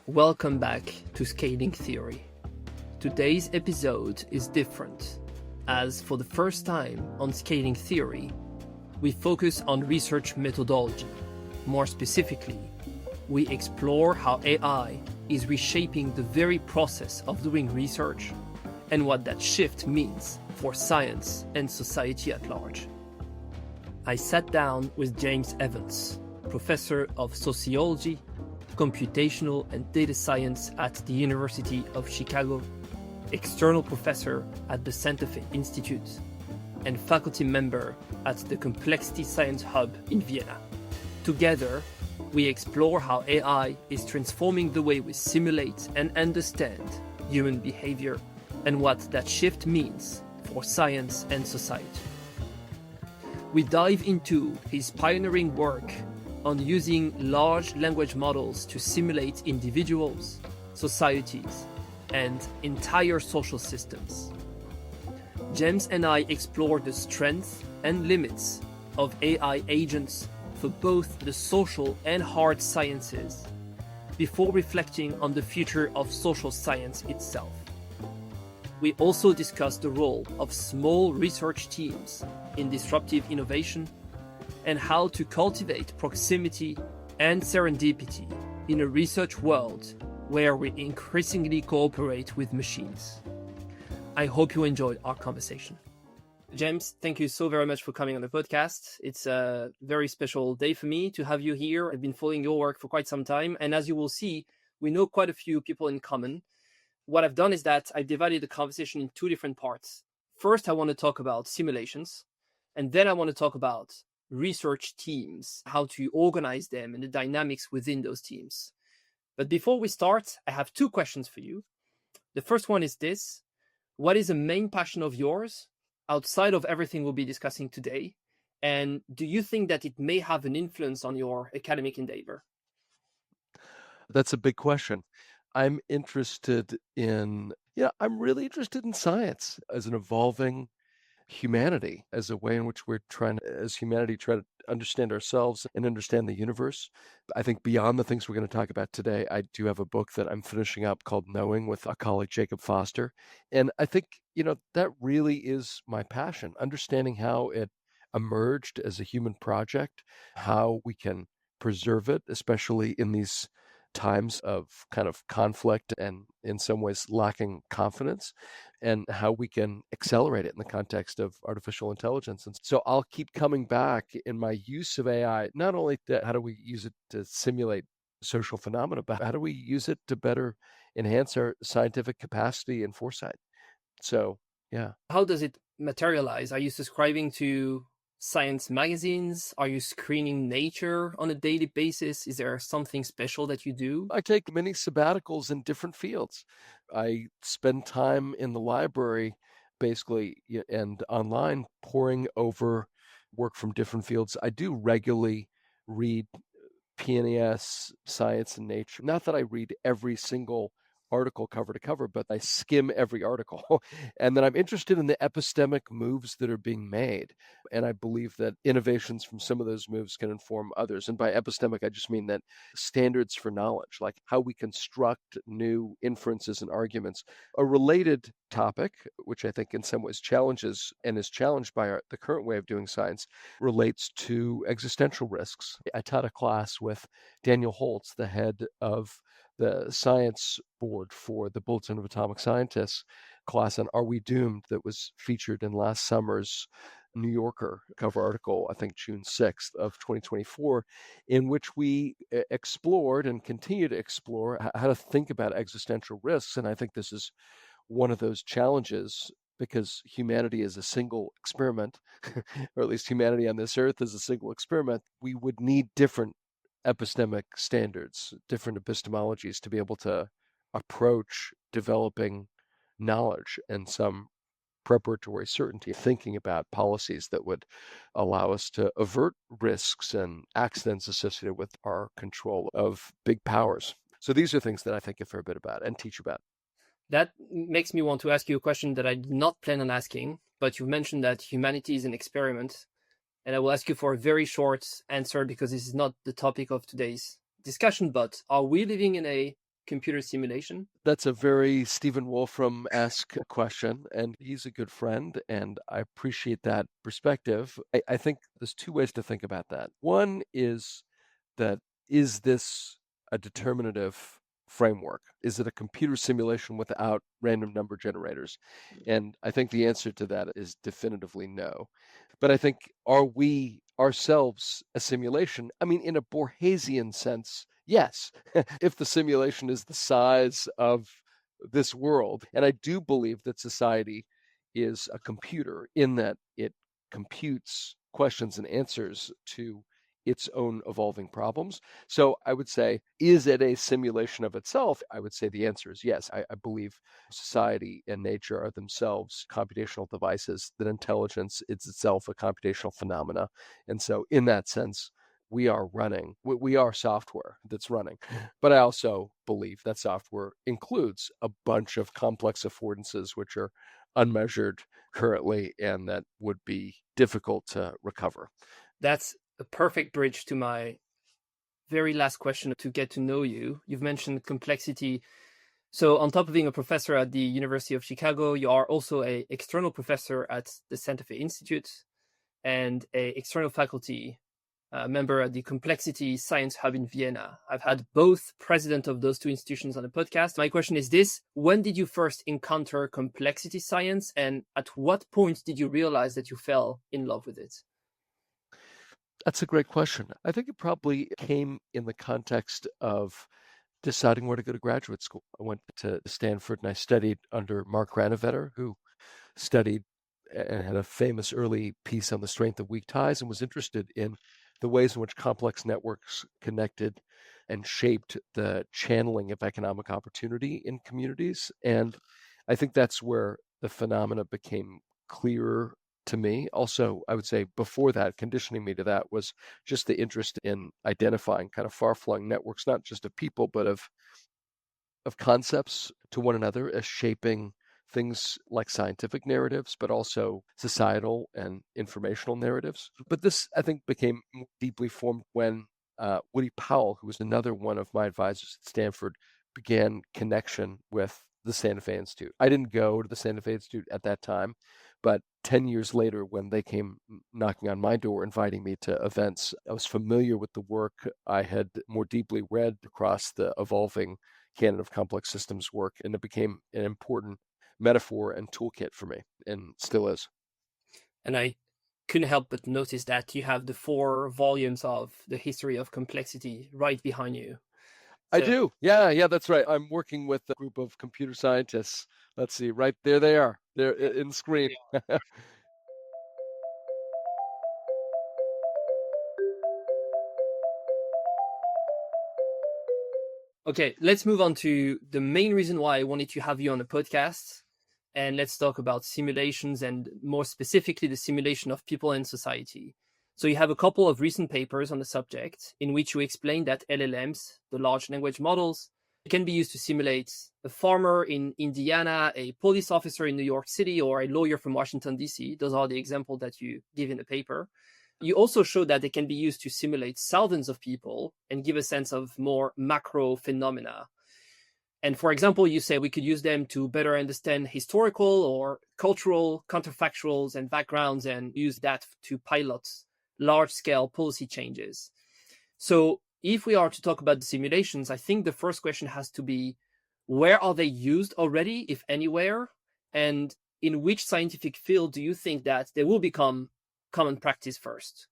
Welcome back to Scaling Theory. Today's episode is different, as for the first time on Scaling Theory, we focus on research methodology. More specifically, we explore how AI is reshaping the very process of doing research and what that shift means for science and society at large. I sat down with James Evans, professor of sociology, computational and data science at the University of Chicago, external professor at the Santa Fe Institute, and faculty member at the Complexity Science Hub in Vienna. Together, we explore how AI is transforming the way we simulate and understand human behavior and what that shift means for science and society. We dive into his pioneering work on using large language models to simulate individuals, societies, and entire social systems. James and I explore the strengths and limits of AI agents for both the social and hard sciences, before reflecting on the future of social science itself. We also discuss the role of small research teams in disruptive innovation and how to cultivate proximity and serendipity in a research world where we increasingly cooperate with machines. I hope you enjoyed our conversation. James, thank you so very much for coming on the podcast. It's a very special day for me to have you here. I've been following your work for quite some time, and as you will see, we know quite a few people in common. What I've done is that I divided the conversation in two different parts. First, I want to talk about simulations, and then I want to talk about research teams, how to organize them and the dynamics within those teams. But before we start, I have two questions for you. The first one is this: what is a main passion of yours outside of everything we'll be discussing today? And do you think that it may have an influence on your academic endeavor? That's a big question. I'm really interested in science as an evolving humanity, as a way in which we're trying, as humanity, try to understand ourselves and understand the universe. I think beyond the things we're going to talk about today, I do have a book that I'm finishing up called Knowing with a colleague, Jacob Foster. And I think, that really is my passion, understanding how it emerged as a human project, how we can preserve it, especially in these times of kind of conflict and in some ways lacking confidence, and how we can accelerate it in the context of artificial intelligence. And so I'll keep coming back in my use of AI, not only to how do we use it to simulate social phenomena, but how do we use it to better enhance our scientific capacity and foresight. So, yeah. How does it materialize? Are you subscribing to science magazines? Are you screening Nature on a daily basis? Is there something special that you do? I take many sabbaticals in different fields. I spend time in the library, basically, and online, poring over work from different fields. I do regularly read PNAS, Science and Nature. Not that I read every single article cover to cover, but I skim every article. And then I'm interested in the epistemic moves that are being made. And I believe that innovations from some of those moves can inform others. And by epistemic, I just mean that standards for knowledge, like how we construct new inferences and arguments. A related topic, which I think in some ways challenges and is challenged by the current way of doing science, relates to existential risks. I taught a class with Daniel Holtz, the head of the science board for the Bulletin of Atomic Scientists, class on Are We Doomed, that was featured in last summer's New Yorker cover article, I think June 6th of 2024, in which we explored and continue to explore how to think about existential risks. And I think this is one of those challenges, because humanity is a single experiment, or at least humanity on this earth is a single experiment. We would need different epistemic standards, different epistemologies to be able to approach developing knowledge and some preparatory certainty, thinking about policies that would allow us to avert risks and accidents associated with our control of big powers. So these are things that I think a fair bit about and teach about. That makes me want to ask you a question that I did not plan on asking, but you mentioned that humanity is an experiment. And I will ask you for a very short answer because this is not the topic of today's discussion, but are we living in a computer simulation? That's a very Stephen Wolfram-esque question, and he's a good friend, and I appreciate that perspective. I think there's two ways to think about that. One is that is this a determinative framework? Is it a computer simulation without random number generators? And I think the answer to that is definitively no. But I think, are we ourselves a simulation? I mean, in a Borgesian sense, yes. If the simulation is the size of this world, and I do believe that society is a computer in that it computes questions and answers to its own evolving problems. So I would say, is it a simulation of itself? I would say the answer is yes. I believe society and nature are themselves computational devices, that intelligence is itself a computational phenomena. And so in that sense, we are running, we are software that's running. But I also believe that software includes a bunch of complex affordances which are unmeasured currently and that would be difficult to recover. That's a perfect bridge to my very last question to get to know you. You've mentioned complexity. So on top of being a professor at the University of Chicago, you are also an external professor at the Santa Fe Institute and an external faculty member at the Complexity Science Hub in Vienna. I've had both president of those two institutions on the podcast. My question is this: when did you first encounter complexity science, and at what point did you realize that you fell in love with it? That's a great question. I think it probably came in the context of deciding where to go to graduate school. I went to Stanford and I studied under Mark Granovetter, who studied and had a famous early piece on the strength of weak ties and was interested in the ways in which complex networks connected and shaped the channeling of economic opportunity in communities. And I think that's where the phenomena became clearer to me. Also, I would say before that, conditioning me to that was just the interest in identifying kind of far-flung networks, not just of people, but of concepts to one another as shaping things like scientific narratives, but also societal and informational narratives. But this, I think, became more deeply formed when Woody Powell, who was another one of my advisors at Stanford, began connection with the Santa Fe Institute. I didn't go to the Santa Fe Institute at that time, but 10 years later, when they came knocking on my door, inviting me to events, I was familiar with the work. I had more deeply read across the evolving canon of complex systems work, and it became an important metaphor and toolkit for me, and still is. And I couldn't help but notice that you have the 4 volumes of the history of complexity right behind you. I So, do. Yeah, that's right. I'm working with a group of computer scientists. Let's see, right there they are. They're in screen. okay, let's move on to the main reason why I wanted to have you on the podcast. And let's talk about simulations and more specifically the simulation of people and society. So you have a couple of recent papers on the subject in which you explain that LLMs, the large language models, can be used to simulate a farmer in Indiana, a police officer in New York City, or a lawyer from Washington, D.C. Those are the examples that you give in the paper. You also show that they can be used to simulate thousands of people and give a sense of more macro phenomena. And for example, you say we could use them to better understand historical or cultural counterfactuals and backgrounds and use that to pilot large scale policy changes. So, if we are to talk about the simulations, I think the first question has to be where are they used already, if anywhere? And in which scientific field do you think that they will become common practice first?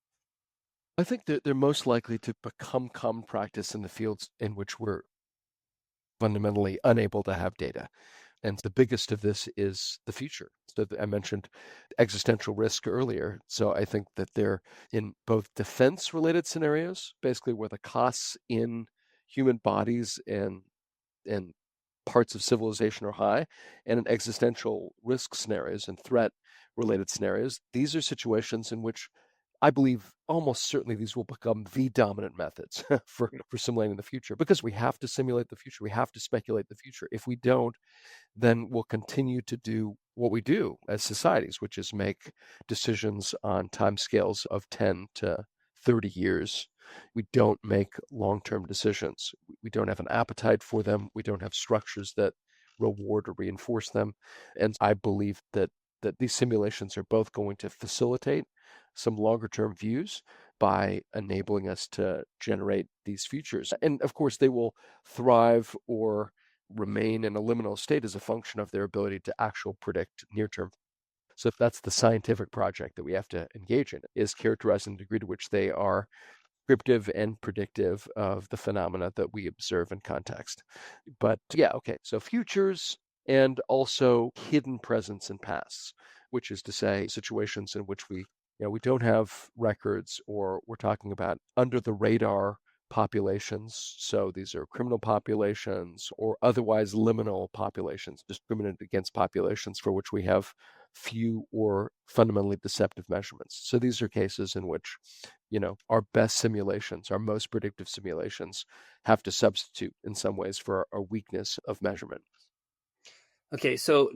I think that they're most likely to become common practice in the fields in which we're fundamentally unable to have data. And the biggest of this is the future. So I mentioned existential risk earlier. So I think that they're in both defense related scenarios, basically where the costs in human bodies and parts of civilization are high, and in existential risk scenarios and threat related scenarios. These are situations in which I believe almost certainly these will become the dominant methods for simulating the future, because we have to simulate the future. We have to speculate the future. If we don't, then we'll continue to do what we do as societies, which is make decisions on timescales of 10 to 30 years We don't make long-term decisions. We don't have an appetite for them. We don't have structures that reward or reinforce them. And I believe that these simulations are both going to facilitate some longer term views by enabling us to generate these futures. And of course, they will thrive or remain in a liminal state as a function of their ability to actually predict near term. So if that's the scientific project that we have to engage in, is characterizing the degree to which they are descriptive and predictive of the phenomena that we observe in context. But yeah, okay, so futures and also hidden presence in pasts, which is to say situations in which we don't have records, or we're talking about under the radar populations. So these are criminal populations or otherwise liminal populations, discriminated against populations for which we have few or fundamentally deceptive measurements. So these are cases in which our best simulations, our most predictive simulations, have to substitute in some ways for a weakness of measurement. Okay, so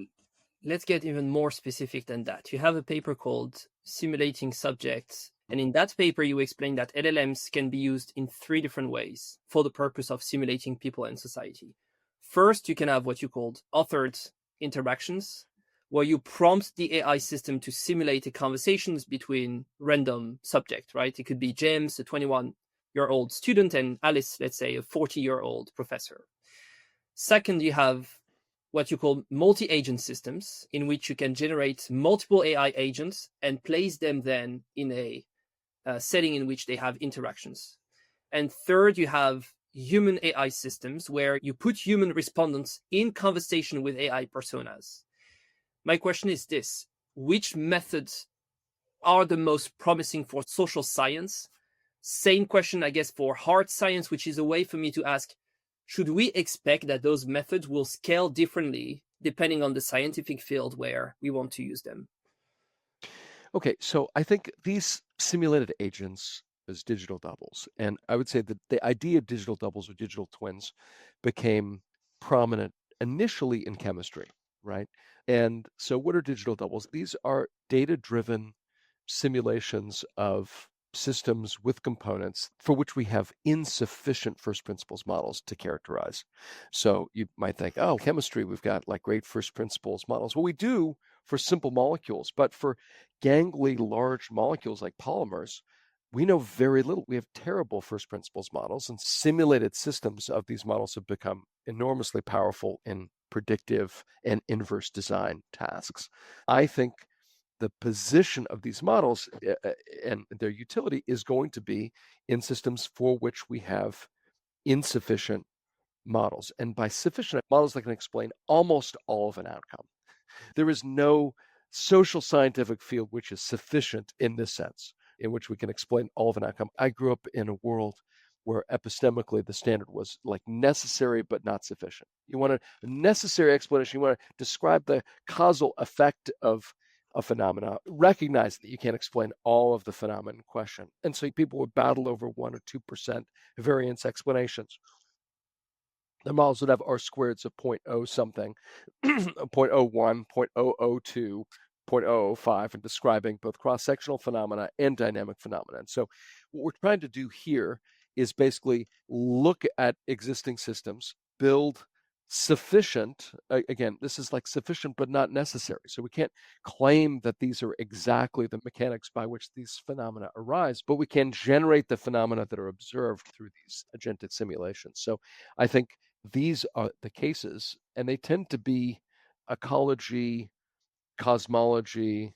let's get even more specific than that. You have a paper called Simulating Subjects, and in that paper you explain that LLMs can be used in 3 different ways for the purpose of simulating people and society. First, you can have what you called authored interactions, where you prompt the AI system to simulate a conversations between random subject, right? It could be James, a 21-year-old student, and Alice, let's say, a 40-year-old professor. Second, you have what you call multi-agent systems, in which you can generate multiple AI agents and place them then in a setting in which they have interactions. And third, you have human AI systems, where you put human respondents in conversation with AI personas. My question is this: which methods are the most promising for social science? Same question, I guess, for hard science, which is a way for me to ask, should we expect that those methods will scale differently depending on the scientific field where we want to use them? Okay, so I think these simulated agents as digital doubles, and I would say that the idea of digital doubles or digital twins became prominent initially in chemistry, right? And so what are digital doubles? These are data-driven simulations of systems with components for which we have insufficient first principles models to characterize. So you might think, oh, chemistry, we've got like great first principles models. Well, we do for simple molecules, but for gangly large molecules like polymers, we know very little. We have terrible first principles models, and simulated systems of these models have become enormously powerful in predictive and inverse design tasks. I think the position of these models and their utility is going to be in systems for which we have insufficient models. And by sufficient models that can explain almost all of an outcome. There is no social scientific field which is sufficient in this sense, in which we can explain all of an outcome. I grew up in a world where epistemically the standard was like necessary but not sufficient. You want a necessary explanation, you want to describe the causal effect of a phenomena, recognize that you can't explain all of the phenomena in question. And so people would battle over 1 or 2% variance explanations. The models would have R squareds of 0.0 something, 0.01, 0.002, 0.005, and describing both cross-sectional phenomena and dynamic phenomena. And so what we're trying to do here is basically look at existing systems, build sufficient, again, this is like sufficient but not necessary. So we can't claim that these are exactly the mechanics by which these phenomena arise, but we can generate the phenomena that are observed through these agentic simulations. So I think these are the cases, and they tend to be ecology, cosmology,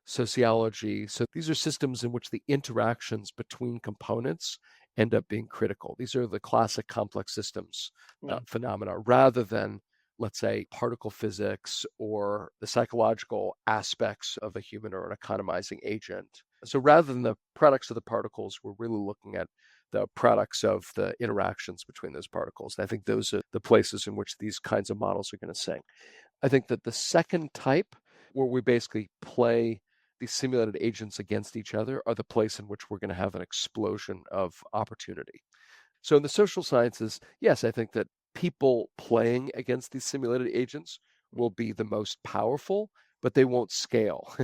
sociology. So these are systems in which the interactions between components end up being critical. These are the classic complex systems phenomena, rather than, let's say, particle physics or the psychological aspects of a human or an economizing agent. So rather than the products of the particles, we're really looking at the products of the interactions between those particles. And I think those are the places in which these kinds of models are going to sing. I think that the second type, where we basically play these simulated agents against each other, are the place in which we're going to have an explosion of opportunity. So in the social sciences, yes, I think that people playing against these simulated agents will be the most powerful, but they won't scale,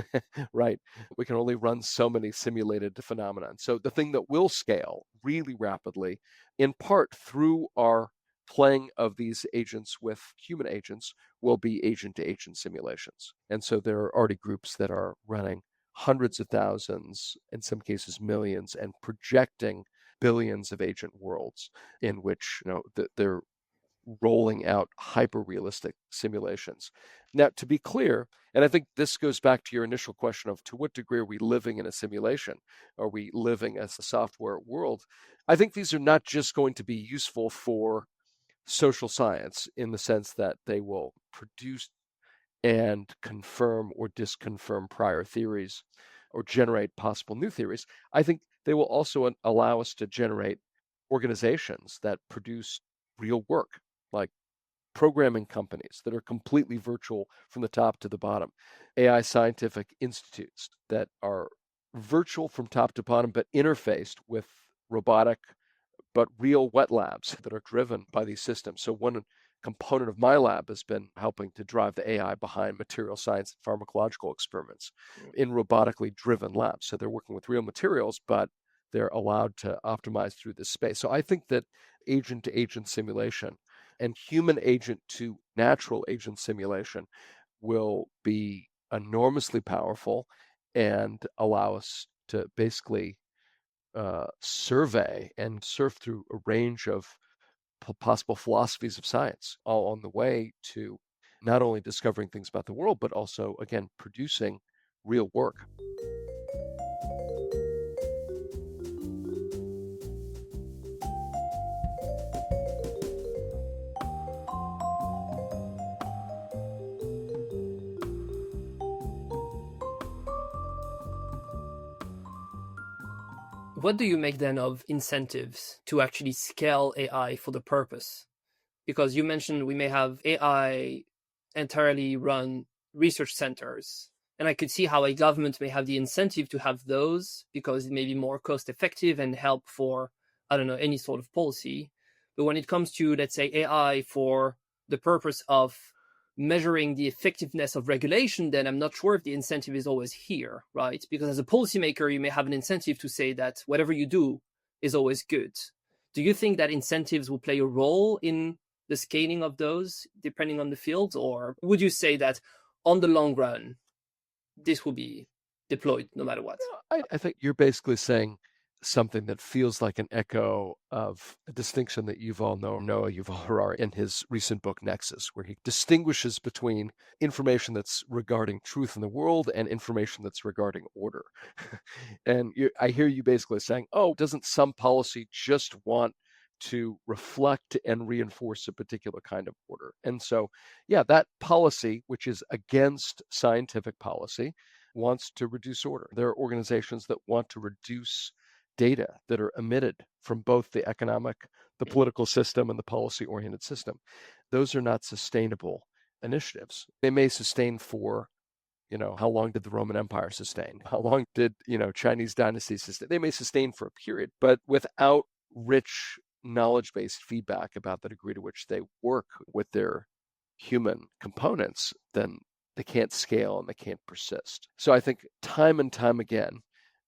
right? We can only run so many simulated phenomena. So the thing that will scale really rapidly, in part through our playing of these agents with human agents, will be agent-to-agent simulations. And so there are already groups that are running hundreds of thousands, in some cases millions, and projecting billions of agent worlds in which they're rolling out hyper-realistic simulations. Now, to be clear, and I think this goes back to your initial question of to what degree are we living in a simulation? Are we living as a software world? I think these are not just going to be useful for social science in the sense that they will produce and confirm or disconfirm prior theories or generate possible new theories. I think they will also allow us to generate organizations that produce real work, like programming companies that are completely virtual from the top to the bottom, AI scientific institutes that are virtual from top to bottom, but interfaced with robotic but real wet labs that are driven by these systems. So one component of my lab has been helping to drive the AI behind material science and pharmacological experiments in robotically driven labs. So they're working with real materials, but they're allowed to optimize through this space. So I think that agent to agent simulation and human agent to natural agent simulation will be enormously powerful and allow us to basically survey and surf through a range of possible philosophies of science, all on the way to not only discovering things about the world, but also, again, producing real work. What do you make then of incentives to actually scale AI for the purpose? Because you mentioned we may have AI entirely run research centers. And I could see how a government may have the incentive to have those because it may be more cost effective and help for, I don't know, any sort of policy. But when it comes to, let's say, AI for the purpose of measuring the effectiveness of regulation, then I'm not sure if the incentive is always here, right? Because as a policymaker, you may have an incentive to say that whatever you do is always good. Do you think that incentives will play a role in the scaling of those depending on the field? Or would you say that on the long run, this will be deployed no matter what? I think you're basically saying something that feels like an echo of a distinction that Yuval Noah Harari in his recent book Nexus, where he distinguishes between information that's regarding truth in the world and information that's regarding order. And I hear you basically saying, oh, doesn't some policy just want to reflect and reinforce a particular kind of order? And so, yeah, that policy, which is against scientific policy, wants to reduce order. There are organizations that want to reduce data that are emitted from both the economic, the political system, and the policy-oriented system. Those are not sustainable initiatives. They may sustain for, how long did the Roman Empire sustain? How long did, Chinese dynasties sustain? They may sustain for a period, but without rich knowledge-based feedback about the degree to which they work with their human components, then they can't scale and they can't persist. So I think time and time again,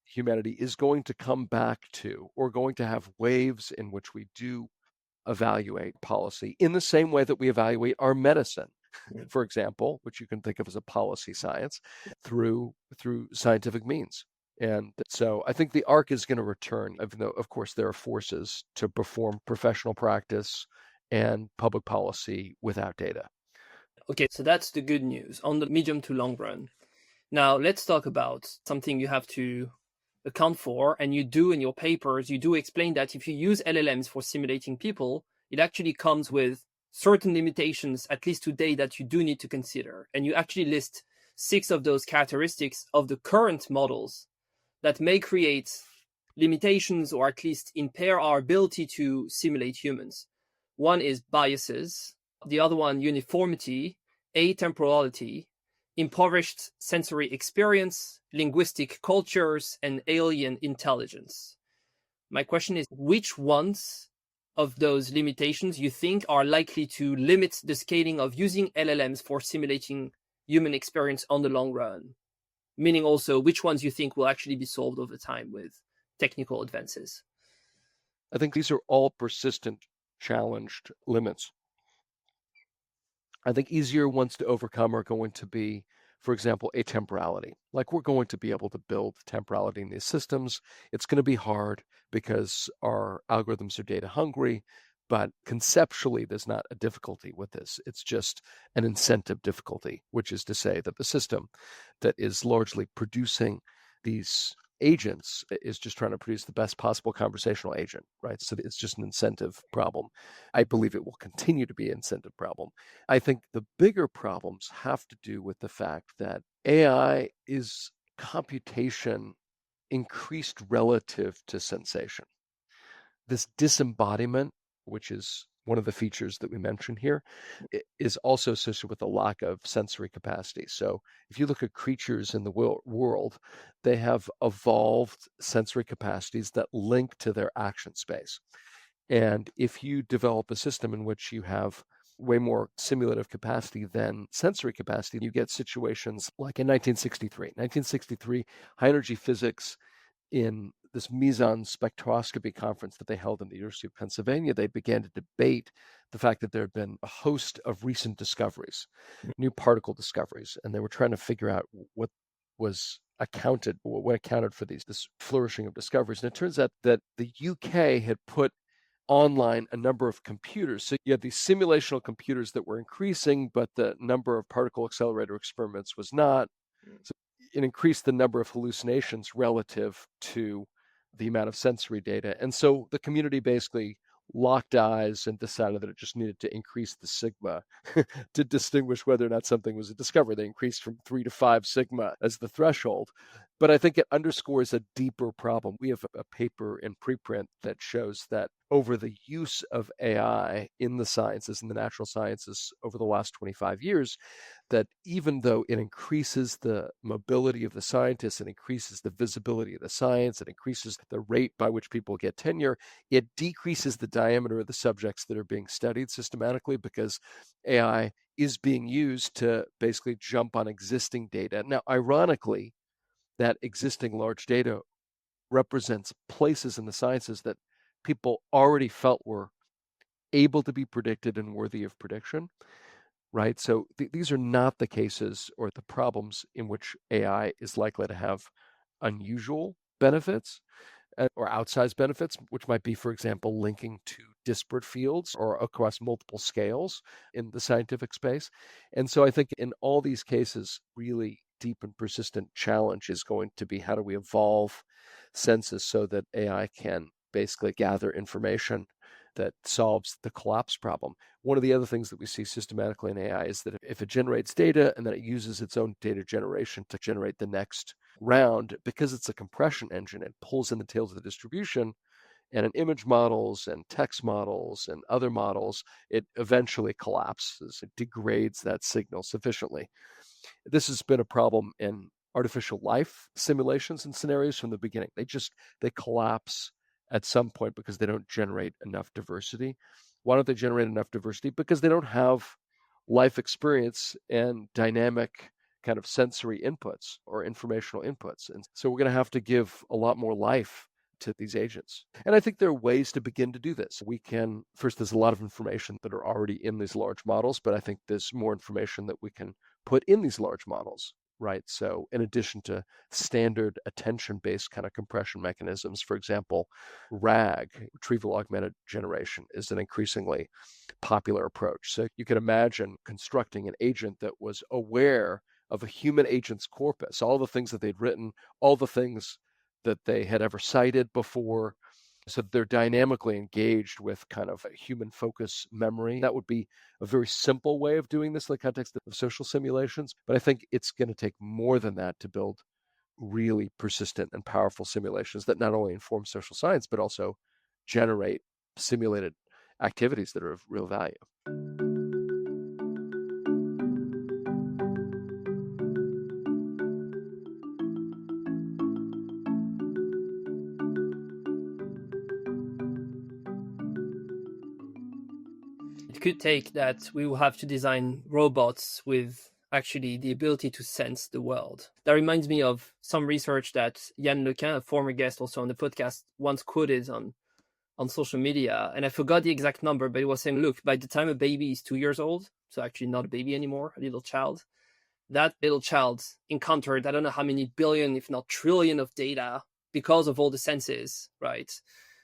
humanity is going to come back to, or going to have waves in which we do evaluate policy in the same way that we evaluate our medicine, for example, which you can think of as a policy science, through scientific means. And so I think the arc is going to return, even though, of course, there are forces to perform professional practice and public policy without data. Okay, so that's the good news on the medium to long run. Now, let's talk about something you have to account for, and you do in your papers, you do explain that if you use LLMs for simulating people, it actually comes with certain limitations, at least today, that you do need to consider. And you actually list 6 of those characteristics of the current models that may create limitations or at least impair our ability to simulate humans. One is biases, the other one uniformity, atemporality, impoverished sensory experience, linguistic cultures, and alien intelligence. My question is, which ones of those limitations you think are likely to limit the scaling of using LLMs for simulating human experience on the long run? Meaning also which ones you think will actually be solved over time with technical advances. I think these are all persistent, challenged limits. I think easier ones to overcome are going to be, for example, atemporality. Like we're going to be able to build temporality in these systems. It's going to be hard because our algorithms are data hungry, but conceptually, there's not a difficulty with this. It's just an incentive difficulty, which is to say that the system that is largely producing these agents is just trying to produce the best possible conversational agent, right? So it's just an incentive problem. I believe it will continue to be an incentive problem. I think the bigger problems have to do with the fact that AI is computation increased relative to sensation. This disembodiment, which is one of the features that we mentioned here, is also associated with a lack of sensory capacity. So if you look at creatures in the world, they have evolved sensory capacities that link to their action space. And if you develop a system in which you have way more simulative capacity than sensory capacity, you get situations like in 1963. 1963, high energy physics in this meson spectroscopy conference that they held in the University of Pennsylvania, they began to debate the fact that there had been a host of recent discoveries, new particle discoveries, and they were trying to figure out what accounted for this flourishing of discoveries. And it turns out that the UK had put online a number of computers. So you had these simulational computers that were increasing, but the number of particle accelerator experiments was not. So it increased the number of hallucinations relative to the amount of sensory data. And so the community basically locked eyes and decided that it just needed to increase the sigma to distinguish whether or not something was a discovery. They increased from 3 to 5 sigma as the threshold. But I think it underscores a deeper problem. We have a paper in preprint that shows that over the use of AI in the sciences, in the natural sciences over the last 25 years, that even though it increases the mobility of the scientists, it increases the visibility of the science, it increases the rate by which people get tenure, it decreases the diameter of the subjects that are being studied systematically because AI is being used to basically jump on existing data. Now, ironically, that existing large data represents places in the sciences that people already felt were able to be predicted and worthy of prediction, right? So these are not the cases or the problems in which AI is likely to have unusual benefits or outsized benefits, which might be, for example, linking to disparate fields or across multiple scales in the scientific space. And so I think in all these cases, really deep and persistent challenge is going to be how do we evolve senses so that AI can basically gather information that solves the collapse problem. One of the other things that we see systematically in AI is that if it generates data and then it uses its own data generation to generate the next round, because it's a compression engine, it pulls in the tails of the distribution, and in image models and text models and other models, it eventually collapses. It degrades that signal sufficiently. This has been a problem in artificial life simulations and scenarios from the beginning. They collapse at some point because they don't generate enough diversity. Why don't they generate enough diversity? Because they don't have life experience and dynamic kind of sensory inputs or informational inputs. And so we're going to have to give a lot more life to these agents. And I think there are ways to begin to do this. There's a lot of information that are already in these large models, but I think there's more information that we can put in these large models, right? So in addition to standard attention-based kind of compression mechanisms, for example, RAG, retrieval augmented generation, is an increasingly popular approach. So you can imagine constructing an agent that was aware of a human agent's corpus, all the things that they'd written, all the things that they had ever cited before. So they're dynamically engaged with kind of a human focus memory. That would be a very simple way of doing this in the context of social simulations. But I think it's going to take more than that to build really persistent and powerful simulations that not only inform social science, but also generate simulated activities that are of real value. It could take that we will have to design robots with actually the ability to sense the world. That reminds me of some research that Yann Lequin, a former guest also on the podcast, once quoted on social media, and I forgot the exact number, but it was saying, look, by the time a baby is 2 years old, so actually not a baby anymore, a little child, that little child encountered I don't know how many billion, if not trillion, of data because of all the senses, right?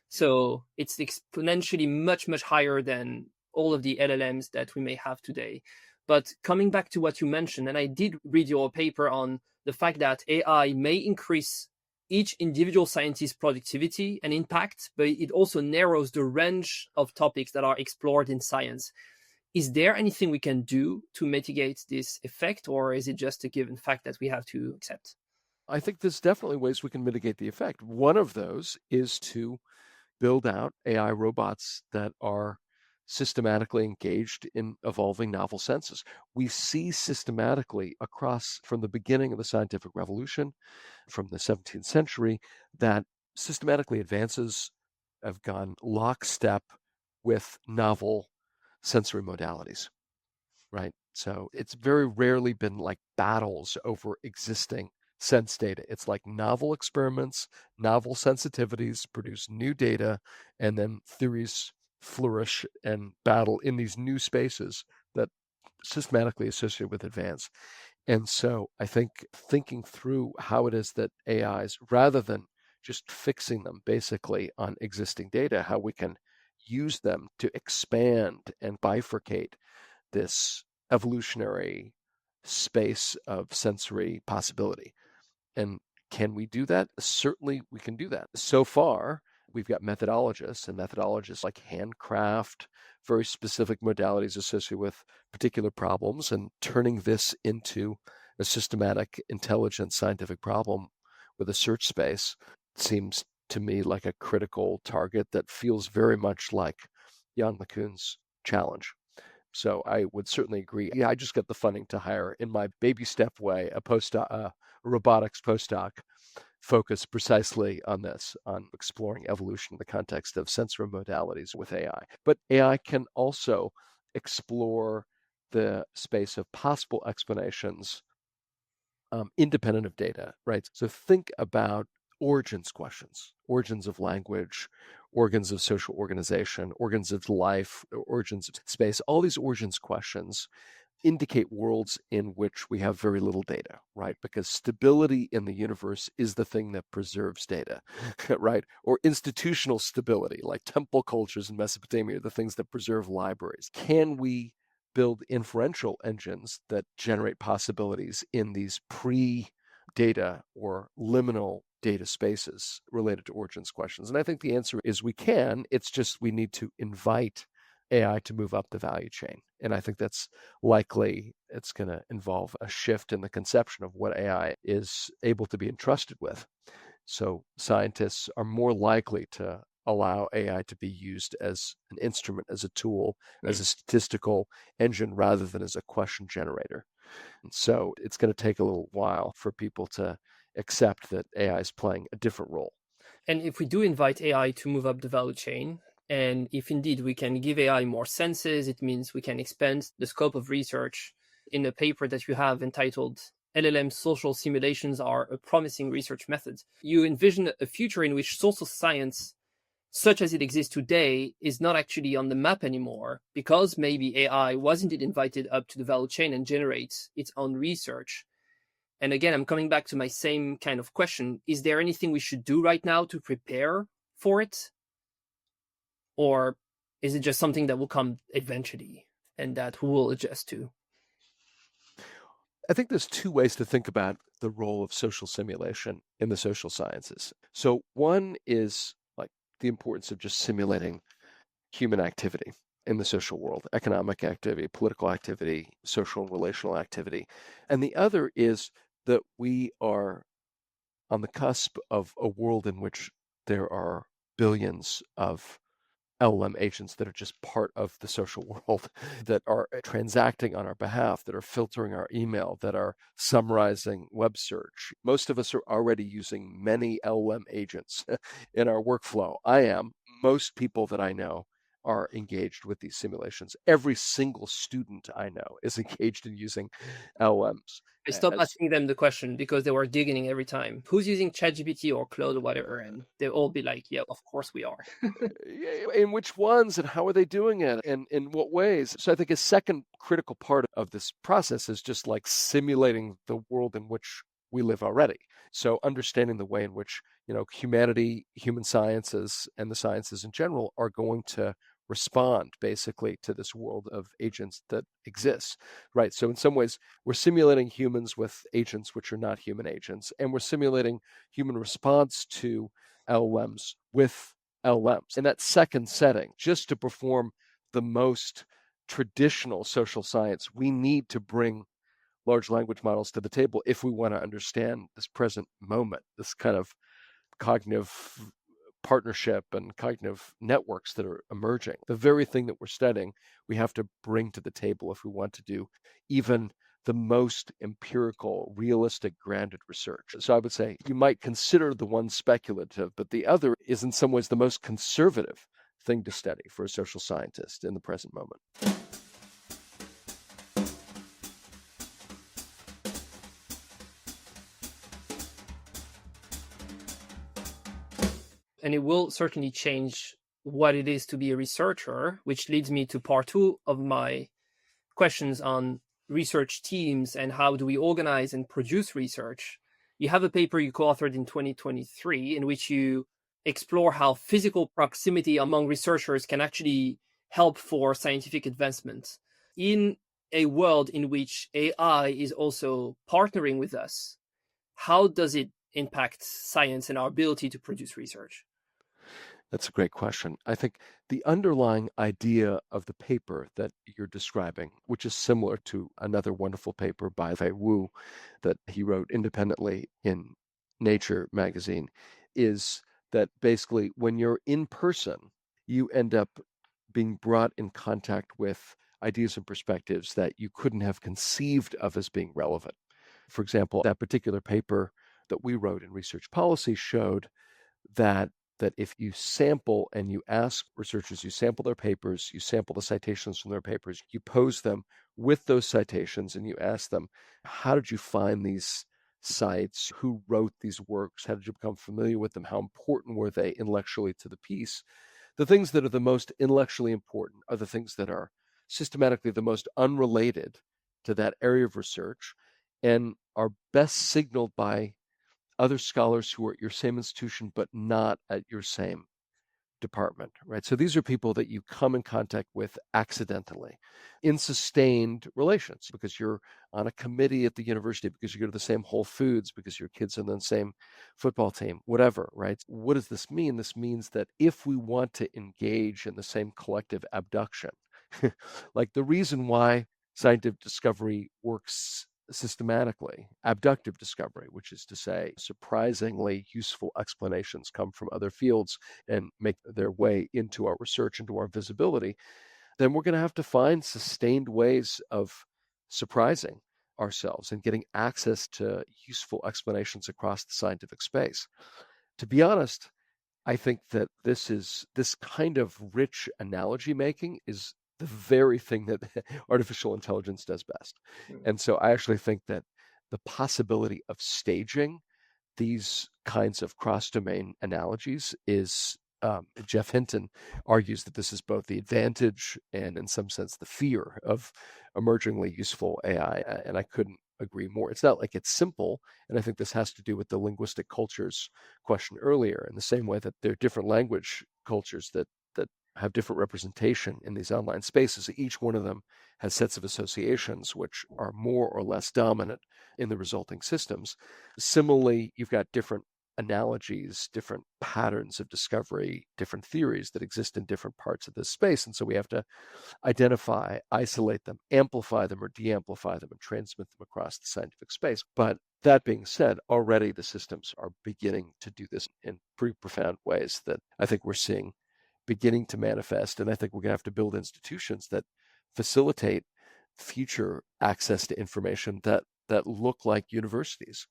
So it's exponentially much, much higher than all of the LLMs that we may have today. But coming back to what you mentioned, and I did read your paper on the fact that AI may increase each individual scientist's productivity and impact, but it also narrows the range of topics that are explored in science. Is there anything we can do to mitigate this effect, or is it just a given fact that we have to accept? I think there's definitely ways we can mitigate the effect. One of those is to build out AI robots that are systematically engaged in evolving novel senses. We see systematically across from the beginning of the scientific revolution, from the 17th century, that systematically advances have gone lockstep with novel sensory modalities, right? So it's very rarely been like battles over existing sense data. It's like novel experiments, novel sensitivities produce new data, and then theories flourish and battle in these new spaces that systematically associated with advance. And so I think thinking through how it is that AIs, rather than just fixing them basically on existing data, how we can use them to expand and bifurcate this evolutionary space of sensory possibility. And can we do that? Certainly we can do that. So far, we've got methodologists like handcraft, very specific modalities associated with particular problems, and turning this into a systematic, intelligent scientific problem with a search space seems to me like a critical target that feels very much like Jan LeCun's challenge. So I would certainly agree. Yeah, I just got the funding to hire, in my baby step way, a postdoc, a robotics postdoc focused precisely on this, on exploring evolution in the context of sensory modalities with AI. But AI can also explore the space of possible explanations independent of data, right? So think about origins questions, origins of language, organs of social organization, organs of life, origins of space. All these origins questions indicate worlds in which we have very little data, right? Because stability in the universe is the thing that preserves data, right? Or institutional stability, like temple cultures in Mesopotamia, are the things that preserve libraries. Can we build inferential engines that generate possibilities in these pre-data or liminal data spaces related to origins questions? And I think the answer is we can. It's just we need to invite AI to move up the value chain. And I think that's likely it's going to involve a shift in the conception of what AI is able to be entrusted with. So scientists are more likely to allow AI to be used as an instrument, as a tool, as a statistical engine rather than as a question generator. And so it's going to take a little while for people to accept that AI is playing a different role. And if we do invite AI to move up the value chain, and if indeed we can give AI more senses, it means we can expand the scope of research. In a paper that you have entitled LLM Social Simulations Are a Promising Research Method, you envision a future in which social science, such as it exists today, is not actually on the map anymore, because maybe AI was indeed invited up to the value chain and generates its own research. And again, I'm coming back to my same kind of question. Is there anything we should do right now to prepare for it? Or is it just something that will come eventually and that we will adjust to? I think there's two ways to think about the role of social simulation in the social sciences. So one is like the importance of just simulating human activity in the social world, economic activity, political activity, social and relational activity. And the other is that we are on the cusp of a world in which there are billions of LLM agents that are just part of the social world, that are transacting on our behalf, that are filtering our email, that are summarizing web search. Most of us are already using many LLM agents in our workflow. I am. Most people that I know are engaged with these simulations. Every single student I know is engaged in using LLMs I stopped as asking them the question because they were giggling every time. Who's using ChatGPT or Claude or whatever? And they'll all be like, yeah, of course we are. in which ones and how are they doing it and in what ways. So I think a second critical part of this process is just like simulating the world in which we live already. So understanding the way in which, humanity, human sciences, and the sciences in general are going to respond basically to this world of agents that exists, right? So in some ways, we're simulating humans with agents which are not human agents, and we're simulating human response to LLMs with LLMs in that second setting. Just to perform the most traditional social science, we need to bring large language models to the table if we want to understand this present moment, this kind of cognitive partnership and cognitive networks that are emerging. The very thing that we're studying, we have to bring to the table if we want to do even the most empirical, realistic, grounded research. So I would say you might consider the one speculative, but the other is in some ways the most conservative thing to study for a social scientist in the present moment. And it will certainly change what it is to be a researcher, which leads me to part two of my questions on research teams and how do we organize and produce research. You have a paper you co-authored in 2023 in which you explore how physical proximity among researchers can actually help for scientific advancement. In a world in which AI is also partnering with us, how does it impact science and our ability to produce research? That's a great question. I think the underlying idea of the paper that you're describing, which is similar to another wonderful paper by Fei Wu that he wrote independently in Nature magazine, is that basically when you're in person, you end up being brought in contact with ideas and perspectives that you couldn't have conceived of as being relevant. For example, that particular paper that we wrote in Research Policy showed that if you sample and you ask researchers, you sample their papers, you sample the citations from their papers, you pose them with those citations, and you ask them, how did you find these sites? Who wrote these works? How did you become familiar with them? How important were they intellectually to the piece? The things that are the most intellectually important are the things that are systematically the most unrelated to that area of research and are best signaled by other scholars who are at your same institution but not at your same department, right? So these are people that you come in contact with accidentally in sustained relations because you're on a committee at the university, because you go to the same Whole Foods, because your kids are on the same football team, whatever, right? What does this mean? This means that if we want to engage in the same collective abduction, like the reason why scientific discovery works systematically, abductive discovery, which is to say, surprisingly useful explanations come from other fields and make their way into our research, into our visibility, then we're going to have to find sustained ways of surprising ourselves and getting access to useful explanations across the scientific space. To be honest, I think that this kind of rich analogy making is the very thing that artificial intelligence does best. And so I actually think that the possibility of staging these kinds of cross-domain analogies is Jeff Hinton argues that this is both the advantage and in some sense the fear of emergingly useful AI, and I couldn't agree more. It's not like it's simple, and I think this has to do with the linguistic cultures question earlier, in the same way that there are different language cultures that have different representation in these online spaces. Each one of them has sets of associations which are more or less dominant in the resulting systems. Similarly, you've got different analogies, different patterns of discovery, different theories that exist in different parts of this space. And so we have to identify, isolate them, amplify them, or de amplify them, and transmit them across the scientific space. But that being said, already the systems are beginning to do this in pretty profound ways that I think we're seeing beginning to manifest. And I think we're going to have to build institutions that facilitate future access to information that look like universities,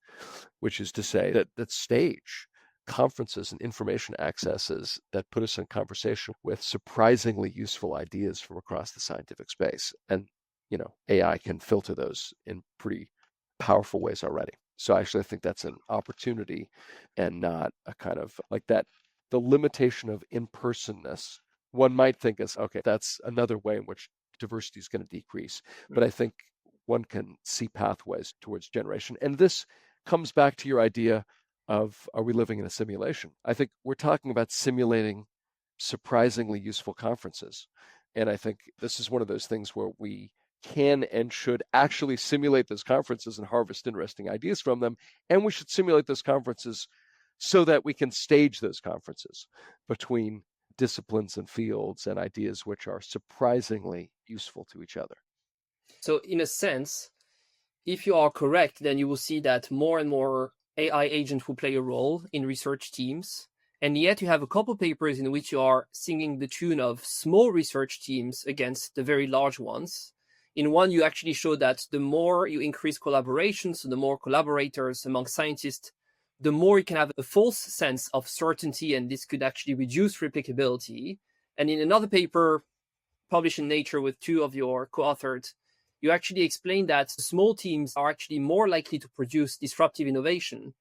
which is to say that stage conferences and information accesses that put us in conversation with surprisingly useful ideas from across the scientific space. And, AI can filter those in pretty powerful ways already. So actually, I think that's an opportunity and not a kind of like that. The limitation of in-personness, one might think is, okay, that's another way in which diversity is going to decrease. But I think one can see pathways towards generation. And this comes back to your idea of, are we living in a simulation? I think we're talking about simulating surprisingly useful conferences. And I think this is one of those things where we can and should actually simulate those conferences and harvest interesting ideas from them. And we should simulate those conferences so that we can stage those conferences between disciplines and fields and ideas which are surprisingly useful to each other. So in a sense, if you are correct, then you will see that more and more AI agents will play a role in research teams. And yet you have a couple papers in which you are singing the tune of small research teams against the very large ones. In one, you actually show that the more you increase collaboration, so the more collaborators among scientists, the more you can have a false sense of certainty, and this could actually reduce replicability. And in another paper published in Nature with two of your co-authors, you actually explain that small teams are actually more likely to produce disruptive innovation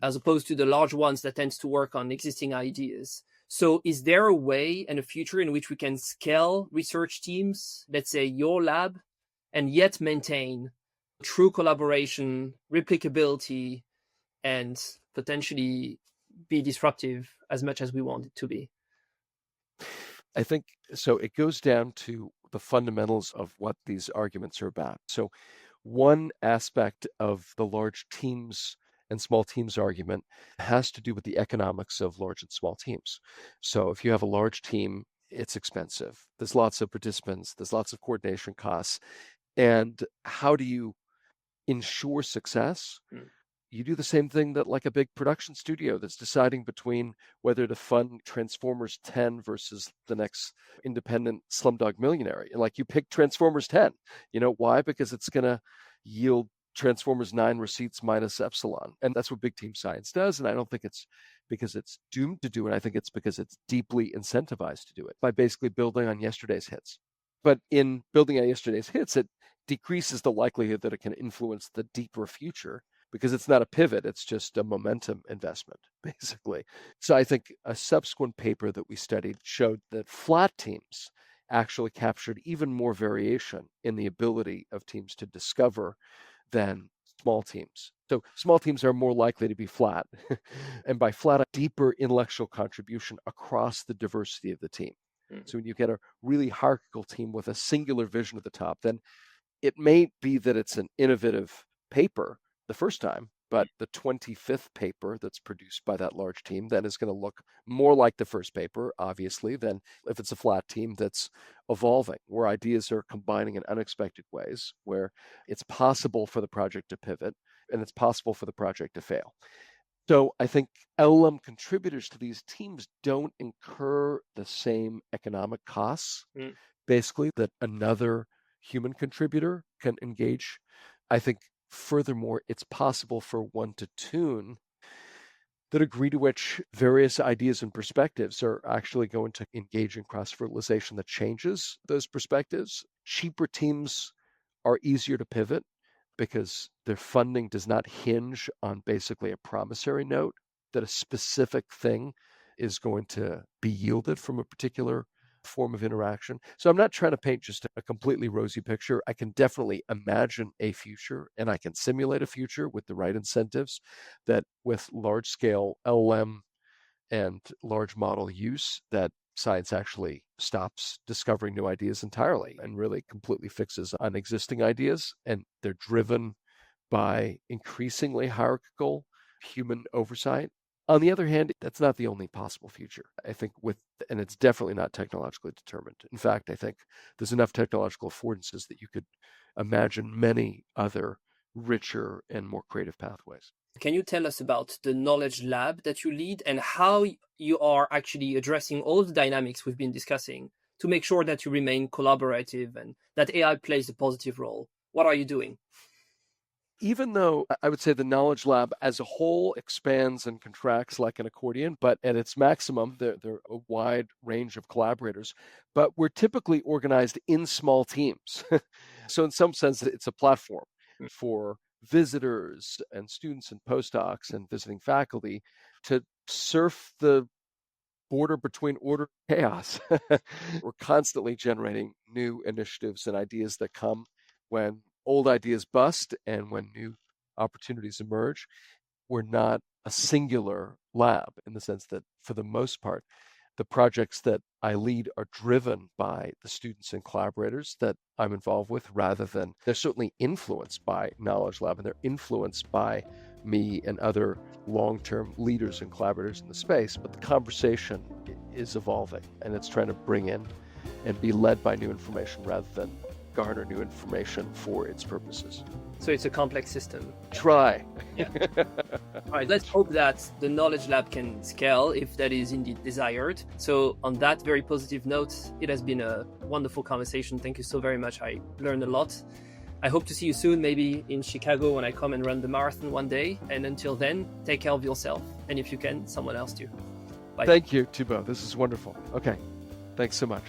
as opposed to the large ones that tends to work on existing ideas. So is there a way and a future in which we can scale research teams, let's say your lab, and yet maintain true collaboration, replicability, and potentially be disruptive as much as we want it to be? I think so. It goes down to the fundamentals of what these arguments are about. So, one aspect of the large teams and small teams argument has to do with the economics of large and small teams. So, if you have a large team, it's expensive. There's lots of participants, there's lots of coordination costs. And how do you ensure success? You do the same thing that like a big production studio that's deciding between whether to fund Transformers 10 versus the next independent Slumdog Millionaire. And like you pick Transformers 10. You know why? Because it's going to yield Transformers 9 receipts minus epsilon. And that's what big team science does. And I don't think it's because it's doomed to do it. I think it's because it's deeply incentivized to do it by basically building on yesterday's hits. But in building on yesterday's hits, it decreases the likelihood that it can influence the deeper future because it's not a pivot, it's just a momentum investment, basically. So I think a subsequent paper that we studied showed that flat teams actually captured even more variation in the ability of teams to discover than small teams. So small teams are more likely to be flat, and by flat, a deeper intellectual contribution across the diversity of the team. So when you get a really hierarchical team with a singular vision at the top, then it may be that it's an innovative paper the first time, but the 25th paper that's produced by that large team then is going to look more like the first paper, obviously, than if it's a flat team that's evolving, where ideas are combining in unexpected ways, where it's possible for the project to pivot and it's possible for the project to fail. So I think LLM contributors to these teams don't incur the same economic costs, basically, that another human contributor can engage. I think furthermore, it's possible for one to tune the degree to which various ideas and perspectives are actually going to engage in cross-fertilization that changes those perspectives. Cheaper teams are easier to pivot because their funding does not hinge on basically a promissory note that a specific thing is going to be yielded from a particular form of interaction. So I'm not trying to paint just a completely rosy picture. I can definitely imagine a future and I can simulate a future with the right incentives that with large scale LLM and large model use that science actually stops discovering new ideas entirely and really completely fixes on existing ideas, and they're driven by increasingly hierarchical human oversight. On the other hand, that's not the only possible future. I think and it's definitely not technologically determined. In fact, I think there's enough technological affordances that you could imagine many other richer and more creative pathways. Can you tell us about the knowledge lab that you lead and how you are actually addressing all of the dynamics we've been discussing to make sure that you remain collaborative and that AI plays a positive role? What are you doing? even though I would say the Knowledge Lab as a whole expands and contracts like an accordion, but at its maximum, there are a wide range of collaborators, but we're typically organized in small teams. So in some sense, it's a platform for visitors and students and postdocs and visiting faculty to surf the border between order and chaos. We're constantly generating new initiatives and ideas that come when old ideas bust and when new opportunities emerge. We're not a singular lab in the sense that, for the most part, the projects that I lead are driven by the students and collaborators that I'm involved with, rather than they're certainly influenced by Knowledge Lab and they're influenced by me and other long-term leaders and collaborators in the space. But the conversation is evolving and it's trying to bring in and be led by new information rather than garner new information for its purposes. So it's a complex system. Try. Yeah. All right, let's hope that the Knowledge Lab can scale if that is indeed desired. So on that very positive note, it has been a wonderful conversation. Thank you so very much. I learned a lot. I hope to see you soon, maybe in Chicago when I come and run the marathon one day. And until then, take care of yourself. And if you can, someone else too. Bye. Thank you, Thibaut. This is wonderful. Okay. Thanks so much.